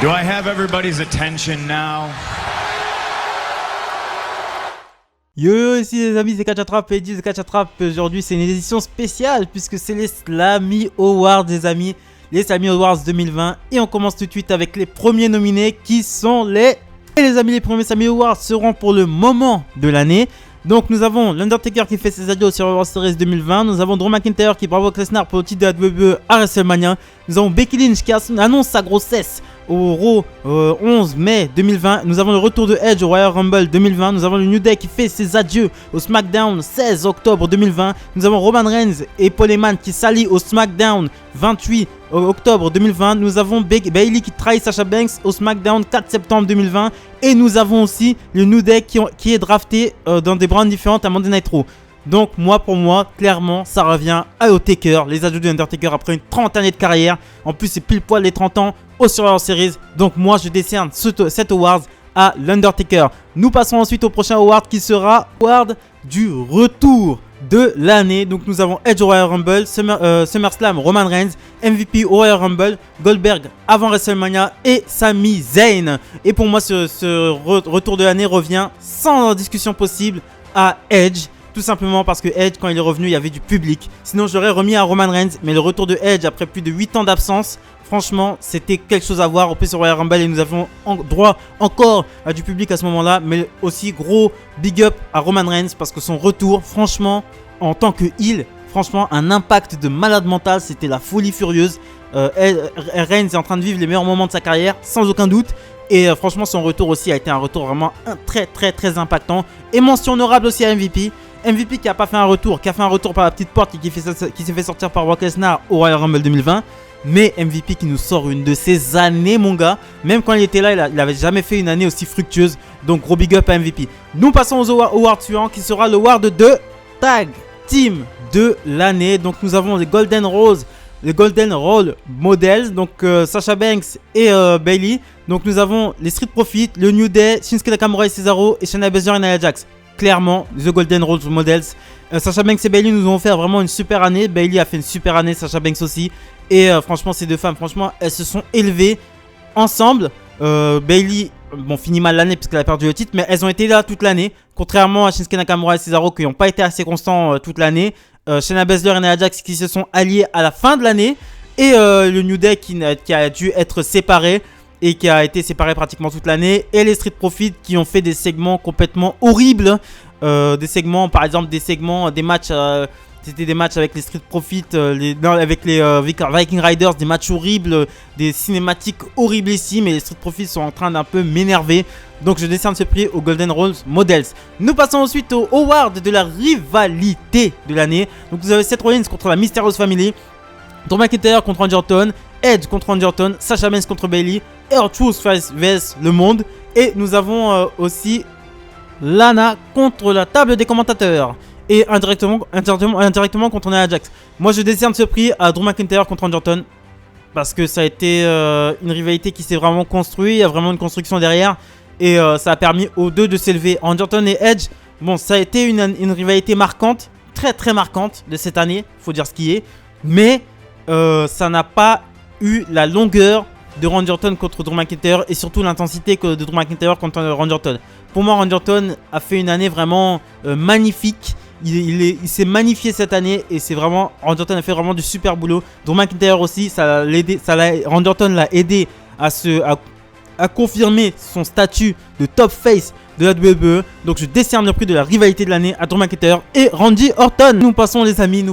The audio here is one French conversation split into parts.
Do I have everybody's attention now? Yo, ici les amis, c'est Catch-Attrape et dit The Catch-Attrape. Aujourd'hui, c'est une édition spéciale puisque c'est les Slammy Awards, les amis. Les Slammy Awards 2020. Et on commence tout de suite avec les premiers nominés qui sont les... Et les amis, les premiers Slammy Awards seront pour le moment de l'année. Donc nous avons l'Undertaker qui fait ses adieux au Survivor Series 2020. Nous avons Drew McIntyre qui bravo Lesnar pour le titre de la WWE à WrestleMania. Nous avons Becky Lynch qui annonce sa grossesse au Raw 11 mai 2020. Nous avons le retour de Edge au Royal Rumble 2020. Nous avons le New Day qui fait ses adieux au SmackDown 16 octobre 2020. Nous avons Roman Reigns et Paul Heyman qui s'allient au SmackDown 28 octobre 2020. Nous avons Bayley qui trahit Sasha Banks au SmackDown 4 septembre 2020. Et nous avons aussi le New Day qui est drafté dans des brands différentes à Monday Night Raw. Donc pour moi, clairement, ça revient à Taker, les adieux de Undertaker après une 30 années de carrière. En plus, c'est pile poil les 30 ans au Survivor Series. Donc moi, je décerne cet award à l'Undertaker. Nous passons ensuite au prochain award qui sera award du retour de l'année. Donc nous avons Edge au Royal Rumble, SummerSlam Roman Reigns, MVP au Royal Rumble, Goldberg avant WrestleMania et Sami Zayn. Et pour moi, ce retour de l'année revient sans discussion possible à Edge. Tout simplement parce que Edge, quand il est revenu, il y avait du public. Sinon, je l'aurais remis à Roman Reigns. Mais le retour de Edge après plus de 8 ans d'absence, franchement, c'était quelque chose à voir. Au plus sur Royal Rumble et nous avons droit encore à du public à ce moment-là. Mais aussi, gros big up à Roman Reigns parce que son retour, franchement, en tant que heel, franchement, un impact de malade mental. C'était la folie furieuse. Reigns est en train de vivre les meilleurs moments de sa carrière, sans aucun doute. Et franchement, son retour aussi a été un retour vraiment très impactant. Et mention honorable aussi à MVP. MVP qui a pas fait un retour, qui a fait un retour par la petite porte, qui s'est fait sortir par Brock Lesnar au Royal Rumble 2020. Mais MVP qui nous sort une de ses années, mon gars. Même quand il était là, il avait jamais fait une année aussi fructueuse. Donc gros big up à MVP. Nous passons aux awards suivants qui sera le award de Tag Team de l'année. Donc nous avons les Golden Role Models, donc Sasha Banks et Bayley. Donc nous avons les Street Profits, le New Day, Shinsuke Nakamura et Cesaro et Shayna Baszler et Nia Jax. Clairement, The Golden Role Models. Sasha Banks et Bayley nous ont offert vraiment une super année. Bayley a fait une super année, Sasha Banks aussi. Et franchement, ces deux femmes, franchement, elles se sont élevées ensemble. Bayley, finit mal l'année puisqu'elle a perdu le titre, mais elles ont été là toute l'année. Contrairement à Shinsuke Nakamura et Cesaro qui n'ont pas été assez constants toute l'année. Shayna Baszler et Nia Jax qui se sont alliés à la fin de l'année. Et le New Day qui a dû être séparé. Et qui a été séparé pratiquement toute l'année. Et les Street Profits qui ont fait des segments complètement horribles. Des segments, par exemple, des matchs. C'était des matchs avec les Street Profits, avec les Viking Riders, des matchs horribles, des cinématiques horriblissimes. Et les Street Profits sont en train d'un peu m'énerver. Donc je décerne ce prix aux Golden Role Models. Nous passons ensuite au award de la rivalité de l'année. Donc vous avez Seth Rollins contre la Mysterious Family. Drew McIntyre contre Randy Orton, Edge contre Randy Orton, Sasha Banks contre Bayley, R-Truth vs Le Monde. Et nous avons aussi Lana contre la table des commentateurs. Et indirectement contre Nia Jax. Moi je décerne ce prix à Drew McIntyre contre Randy Orton. Parce que ça a été une rivalité qui s'est vraiment construite. Il y a vraiment une construction derrière. Et ça a permis aux deux de s'élever. Randy Orton et Edge, ça a été une rivalité marquante. Très marquante de cette année. Faut dire ce qui est. Mais ça n'a pas eu la longueur de Randy Orton contre Drew McIntyre et surtout l'intensité de Drew McIntyre contre Randy Orton. Pour moi, Randy Orton a fait une année vraiment magnifique. Il s'est magnifié cette année et Randy Orton a fait vraiment du super boulot. Drew McIntyre aussi, Randy Orton l'a aidé à confirmer son statut de top face de la WWE. Donc je décerne le prix de la rivalité de l'année à Drew McIntyre et Randy Orton. Nous passons les amis,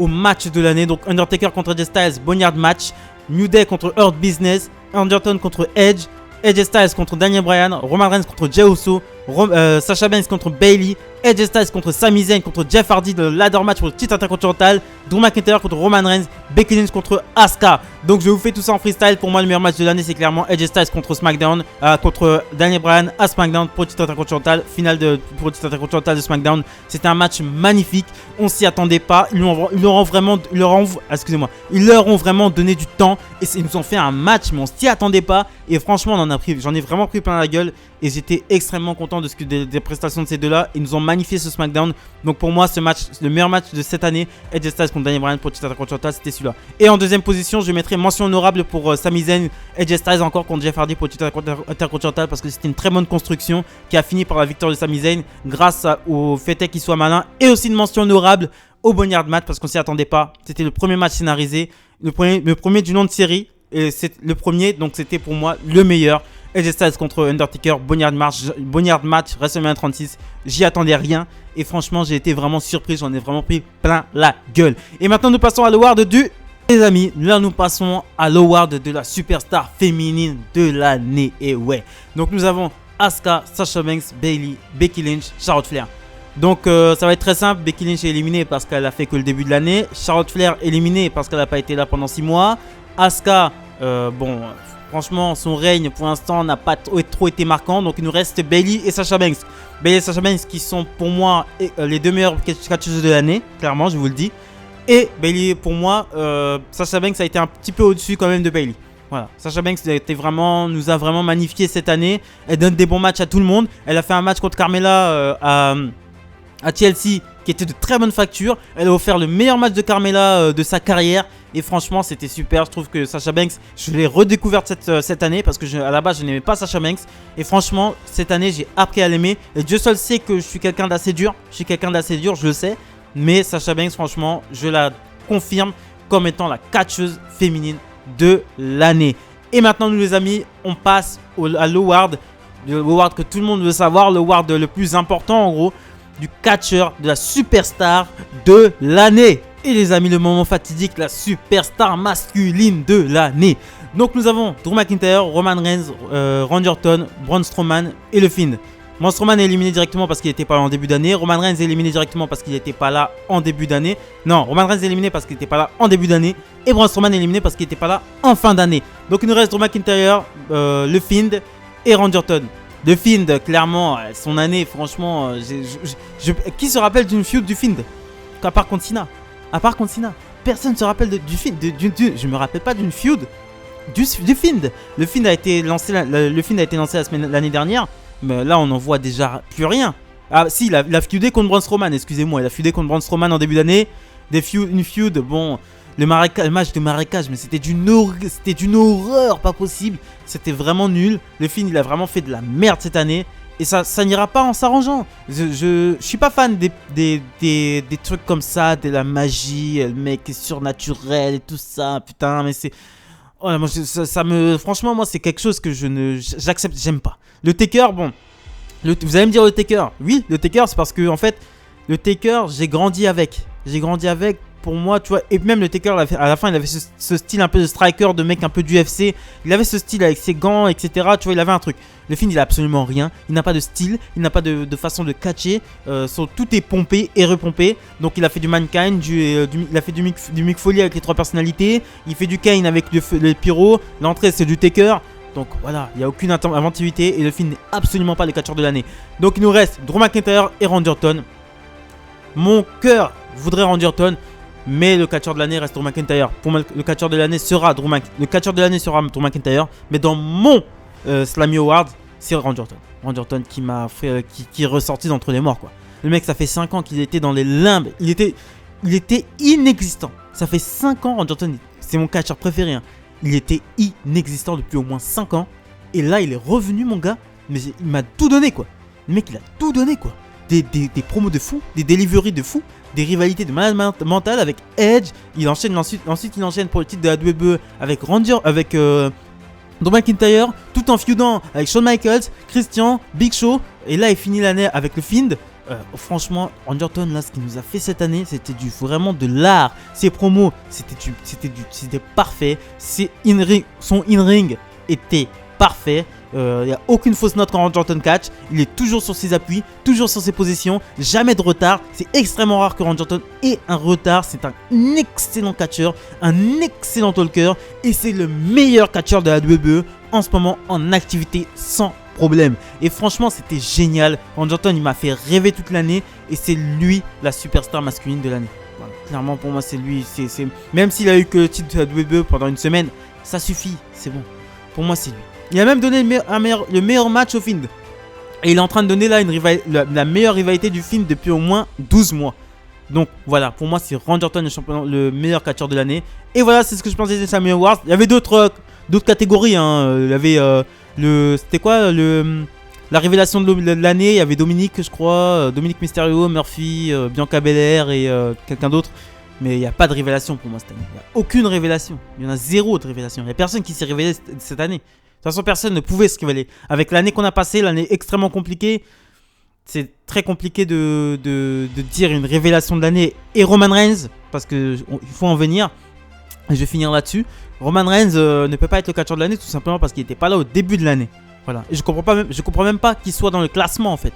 au match de l'année. Donc Undertaker contre AJ Styles, Boneyard match. New Day contre Hurt Business, Randy Orton contre Edge, AJ Styles contre Daniel Bryan, Roman Reigns contre Jey Uso, Sasha Banks contre Bayley, AJ Styles contre Sami Zayn contre Jeff Hardy, le ladder match pour le titre intercontinental, Drew McIntyre contre Roman Reigns, Becky Lynch contre Asuka. Donc je vous fais tout ça en freestyle. Pour moi, le meilleur match de l'année, c'est clairement AJ Styles contre SmackDown, contre Daniel Bryan à SmackDown pour le titre intercontinental, finale pour le titre intercontinental de SmackDown. C'était un match magnifique. On s'y attendait pas. Ils leur ont vraiment donné du temps et ils nous ont fait un match, mais on s'y attendait pas. Et franchement, j'en ai vraiment pris plein la gueule. et j'étais extrêmement content de des prestations de ces deux-là. Ils nous ont magnifié ce SmackDown. Donc pour moi, ce match, le meilleur match de cette année, Edge Styles contre Daniel Bryan pour le titre intercontinental, c'était celui-là. Et en deuxième position, je mettrai mention honorable pour Sami Zayn, Edge Styles encore contre Jeff Hardy pour le titre intercontinental, parce que c'était une très bonne construction qui a fini par la victoire de Sami Zayn grâce au fait qu'il soit malin, et aussi une mention honorable au Boneyard match parce qu'on s'y attendait pas. C'était le premier match scénarisé, le premier du nom de série, et c'est le premier, donc c'était pour moi le meilleur. Edge Styles contre Undertaker, Boneyard match, WrestleMania 36, j'y attendais rien et franchement j'ai été vraiment surpris, j'en ai vraiment pris plein la gueule. Et maintenant nous passons à l'award du... Les amis, là nous passons à l'award de la superstar féminine de l'année, et ouais. Donc nous avons Asuka, Sasha Banks, Bayley, Becky Lynch, Charlotte Flair. Donc ça va être très simple, Becky Lynch est éliminée parce qu'elle a fait que le début de l'année. Charlotte Flair éliminée parce qu'elle n'a pas été là pendant 6 mois. Asuka, bon, franchement son règne pour l'instant n'a pas trop été marquant. Donc il nous reste Bayley et Sasha Banks. Bayley et Sasha Banks qui sont pour moi les deux meilleures catcheuses de l'année, clairement je vous le dis. Et Bayley pour moi, Sasha Banks a été un petit peu au-dessus quand même de Bayley. Voilà, Sasha Banks nous a vraiment magnifié cette année. Elle donne des bons matchs à tout le monde. Elle a fait un match contre Carmella à TLC qui était de très bonne facture. Elle a offert le meilleur match de Carmella de sa carrière. Et franchement c'était super. Je trouve que Sasha Banks, je l'ai redécouverte cette année, parce que à la base je n'aimais pas Sasha Banks. Et franchement cette année j'ai appris à l'aimer. Et Dieu seul sait que je suis quelqu'un d'assez dur. Je le sais. Mais Sasha Banks franchement je la confirme comme étant la catcheuse féminine de l'année. Et maintenant nous les amis, on passe à l'award que tout le monde veut savoir, l'award le plus important en gros, du catcheur, de la superstar de l'année. Et les amis, le moment fatidique, la superstar masculine de l'année. Donc nous avons Drew McIntyre, Roman Reigns, Randy Orton, Braun Strowman et le Fiend. Braun Strowman est éliminé directement parce qu'il n'était pas là en début d'année. Roman Reigns est éliminé directement parce qu'il n'était pas là en début d'année. Non, Roman Reigns est éliminé parce qu'il n'était pas là en début d'année. Et Braun Strowman est éliminé parce qu'il n'était pas là en fin d'année. Donc il nous reste Drew McIntyre, le Fiend et Randy Orton. Le Fiend, clairement, son année, franchement, qui se rappelle d'une feud du Fiend? À part contre Cena. Personne ne se rappelle du Fiend. Je me rappelle pas d'une feud du Fiend. Le Fiend a été lancé l'année dernière. Mais là, on n'en voit déjà plus rien. Ah, si, il a feudé contre Braun Strowman, excusez-moi. Il a feudé contre Braun Strowman en début d'année. Une feud, bon. Le match de marécage, mais c'était d'une horreur, pas possible. C'était vraiment nul. Le Fiend, il a vraiment fait de la merde cette année. Et ça n'ira pas en s'arrangeant. Je suis pas fan des trucs comme ça, de la magie, le mec est surnaturel et tout ça. Putain, mais c'est... Oh, moi, franchement, moi, c'est quelque chose que j'accepte, j'aime pas. Le Taker, bon... vous allez me dire le Taker. Oui, le Taker, c'est parce que, en fait, le Taker, j'ai grandi avec. Pour moi, tu vois, et même le Taker à la fin il avait ce style un peu de striker, de mec un peu d'UFC. Il avait ce style avec ses gants, etc. Tu vois, il avait un truc. Le Fiend, il a absolument rien. Il n'a pas de style, il n'a pas de façon de catcher. Tout est pompé et repompé. Donc il a fait du Mankind, il a fait du Mick Foley avec les 3 personnalités. Il fait du Kane avec le Pyro. L'entrée c'est du Taker. Donc voilà, il n'y a aucune inventivité et le Fiend n'est absolument pas le catcheur de l'année. Donc il nous reste Drew McIntyre et Randy Orton. Mon cœur voudrait Randy Orton, mais le catcheur de l'année reste Drew McIntyre. Pour moi, le catcheur de l'année sera Drew McIntyre. Mais dans mon Slammy Award, c'est Randy Orton. Randy Orton qui m'a fait, qui est ressorti d'entre les morts, quoi. Le mec, ça fait 5 ans qu'il était dans les limbes. Il était inexistant. Ça fait 5 ans, Randy Orton, c'est mon catcheur préféré. Hein. Il était inexistant depuis au moins 5 ans. Et là, il est revenu, mon gars. Mais il m'a tout donné, quoi. Le mec, il a tout donné, quoi. Des promos de fou, des deliveries de fou, des rivalités de malade mental avec Edge. Il enchaîne ensuite il enchaîne pour le titre de la WWE avec Drew McIntyre, tout en feudant avec Shawn Michaels, Christian, Big Show. Et là il finit l'année avec le Fiend. Franchement, Randy Orton, là, ce qu'il nous a fait cette année, c'était vraiment de l'art. Ses promos, c'était parfait. Son in-ring était parfait. Il n'y a aucune fausse note quand Randy Orton catch. Il est toujours sur ses appuis, toujours sur ses positions, jamais de retard. C'est extrêmement rare que Randy Orton ait un retard. C'est un excellent catcheur, un excellent talker. Et c'est le meilleur catcheur de la WWE en ce moment en activité sans problème. Et franchement, c'était génial. Randy Orton, il m'a fait rêver toute l'année. Et c'est lui la superstar masculine de l'année. Voilà. Clairement, pour moi, c'est lui. Même s'il a eu que le titre de la WWE pendant une semaine, ça suffit. C'est bon. Pour moi, c'est lui. Il a même donné le meilleur match au Fiend. Et il est en train de donner là la meilleure rivalité du film depuis au moins 12 mois. Donc voilà, pour moi c'est Randy Orton le meilleur catcheur de l'année. Et voilà, c'est ce que je pensais des Sammy Awards. Il y avait d'autres catégories. Hein. Il y avait c'était quoi la révélation de l'année. Il y avait Dominique, je crois, Dominique Mysterio, Murphy, Bianca Belair et quelqu'un d'autre. Mais il n'y a pas de révélation pour moi cette année. Il n'y a aucune révélation. Il y en a zéro de révélation. Il n'y a personne qui s'est révélé cette année. De toute façon, personne ne pouvait se révéler. Avec l'année qu'on a passée, l'année extrêmement compliquée, c'est très compliqué de dire une révélation de l'année. Et Roman Reigns, parce qu'il faut en venir. Et je vais finir là-dessus. Roman Reigns ne peut pas être le catcheur de l'année tout simplement parce qu'il n'était pas là au début de l'année. Voilà. Et je comprends même pas qu'il soit dans le classement en fait.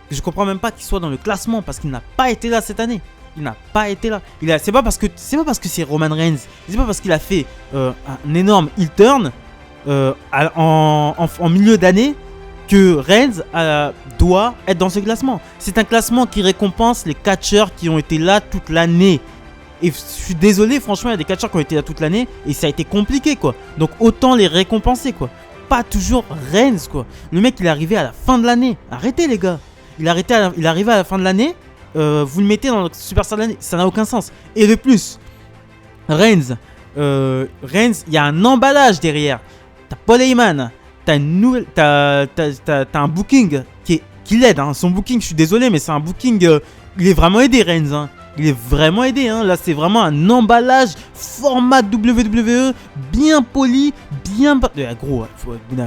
Je comprends même pas qu'il soit dans le classement parce qu'il n'a pas été là cette année. Il n'a pas été là. C'est pas parce que c'est Roman Reigns. C'est pas parce qu'il a fait un énorme heel turn en milieu d'année que Reigns doit être dans ce classement. C'est un classement qui récompense les catcheurs qui ont été là toute l'année. Et je suis désolé, franchement, il y a des catcheurs qui ont été là toute l'année et ça a été compliqué, quoi. Donc autant les récompenser, quoi. Pas toujours Reigns, quoi. Le mec, il est arrivé à la fin de l'année. Arrêtez, les gars. Il est arrivé à la fin de l'année. Vous le mettez dans le Superstar de l'année. Ça n'a aucun sens. Et de plus, Reigns, il y a un emballage derrière. T'as Paul Heyman. T'as un booking qui l'aide. Hein. Son booking, je suis désolé, mais c'est un booking. Il est vraiment aidé, Reigns. Hein. Il est vraiment aidé. Hein. Là, c'est vraiment un emballage format WWE, bien poli, bien. Gros,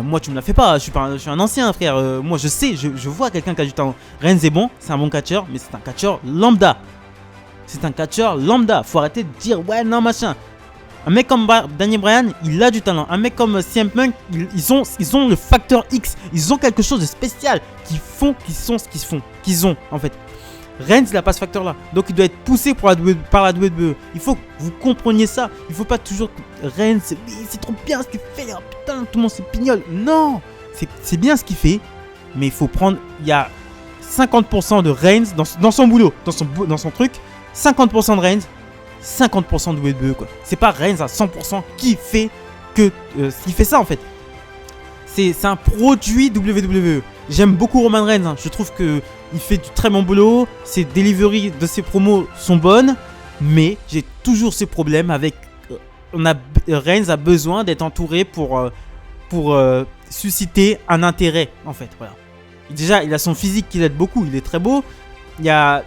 moi, tu me la fais pas. Je suis un ancien, frère. Moi, je sais, je vois quelqu'un qui a du talent. Reigns est bon, c'est un bon catcheur, mais c'est un catcheur lambda. Faut arrêter de dire, ouais, non, machin. Un mec comme Daniel Bryan, il a du talent. Un mec comme CM Punk, ils ont le facteur X. Ils ont quelque chose de spécial qu'ils ont en fait. Reigns, il n'a pas ce facteur-là. Donc, il doit être poussé par la WWE. Il faut que vous compreniez ça. Il ne faut pas toujours... Reigns, c'est trop bien ce qu'il fait. Oh, putain, tout le monde se pignole. Non, c'est bien ce qu'il fait. Mais il faut prendre... Il y a 50% de Reigns dans son boulot, dans son truc. 50% de Reigns, 50% de WWE, quoi. C'est pas Reigns à 100% qui fait ça, en fait. C'est un produit WWE. J'aime beaucoup Roman Reigns. Hein. Je trouve que il fait du très bon boulot. Ses deliveries de ses promos sont bonnes. Mais j'ai toujours ce problème avec... Reigns a besoin d'être entouré pour susciter un intérêt, en fait. Voilà. Déjà, il a son physique qui l'aide beaucoup. Il est très beau. Il a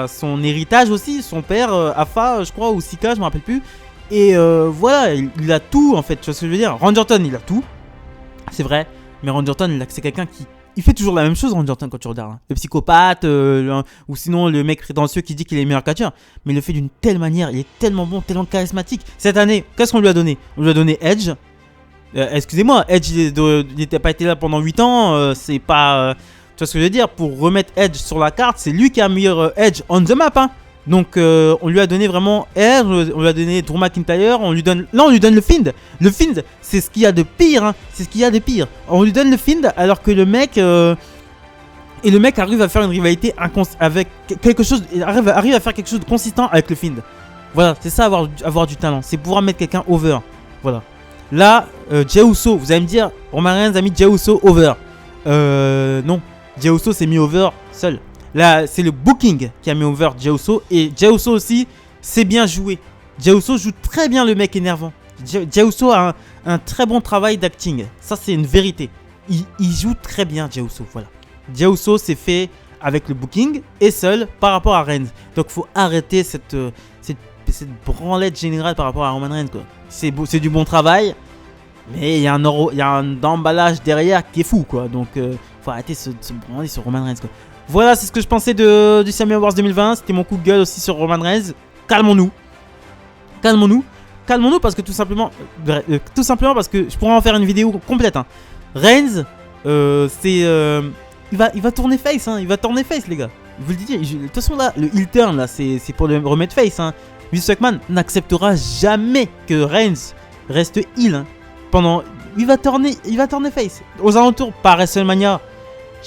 son héritage aussi. Son père, Afa, je crois, ou Sika, je me rappelle plus. Et voilà, il a tout, en fait. Tu vois ce que je veux dire? Randy Orton, il a tout. C'est vrai. Mais Randy Orton, c'est quelqu'un qui... Il fait toujours la même chose, Randy Orton, quand tu regardes. Hein. Le psychopathe, ou sinon le mec prétentieux qui dit qu'il est le meilleur catcheur. Mais il le fait d'une telle manière, il est tellement bon, tellement charismatique. Cette année, qu'est-ce qu'on lui a donné? On lui a donné Edge. Excusez-moi, Edge, il n'était pas été là pendant 8 ans. C'est pas... tu vois ce que je veux dire? Pour remettre Edge sur la carte, c'est lui qui a meilleur Edge on the map. Hein. Donc on lui a donné vraiment Edge, on lui a donné Drew McIntyre, on lui donne le Fiend. Le Fiend, c'est ce qu'il y a de pire, hein. C'est ce qu'il y a de pire. On lui donne le Fiend alors que le mec arrive à faire une rivalité avec quelque chose, arrive à faire quelque chose de consistant avec le Fiend. Voilà, c'est ça avoir du talent, c'est pouvoir mettre quelqu'un over. Voilà. Là, Jey Uso, vous allez me dire, Roman Reigns a mis Jey Uso over. Non, Jey Uso s'est mis over seul. Là, c'est le booking qui a mis over Jey Uso. Et Jey Uso aussi, c'est bien joué. Jey Uso joue très bien le mec énervant. Jey Uso a un très bon travail d'acting. Ça, c'est une vérité. Il joue très bien, Jey Uso. Voilà. Jey Uso, c'est fait avec le booking et seul par rapport à Reigns. Donc, il faut arrêter cette branlette générale par rapport à Roman Reigns. C'est du bon travail. Mais il y a un emballage derrière qui est fou, quoi. Donc, faut arrêter de se branler sur Roman Reigns, quoi. Voilà, c'est ce que je pensais du Sammy Awards 2020. C'était mon coup de gueule aussi sur Roman Reigns. Calmons-nous parce que tout simplement parce que je pourrais en faire une vidéo complète. Hein. Reigns, il va tourner face. Hein. Il va tourner face, les gars. Vous le dites. De toute façon, là, le heel turn, là, c'est pour le remettre face. Hein. Vince McMahon n'acceptera jamais que Reigns reste heel. Hein. Il va tourner face. Aux alentours, par WrestleMania.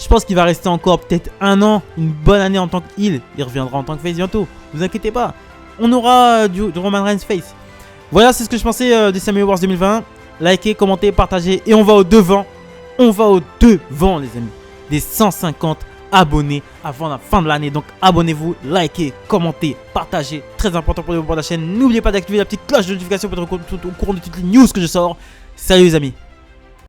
Je pense qu'il va rester encore peut-être un an, une bonne année en tant que heel. Il reviendra en tant que face bientôt. Ne vous inquiétez pas. On aura du Roman Reigns face. Voilà, c'est ce que je pensais des Sammy Awards 2020. Likez, commentez, partagez. Et on va au devant. Les amis. des 150 abonnés avant la fin de l'année. Donc abonnez-vous, likez, commentez, partagez. Très important pour le développement de la chaîne. N'oubliez pas d'activer la petite cloche de notification pour être au courant de toutes les news que je sors. Salut les amis.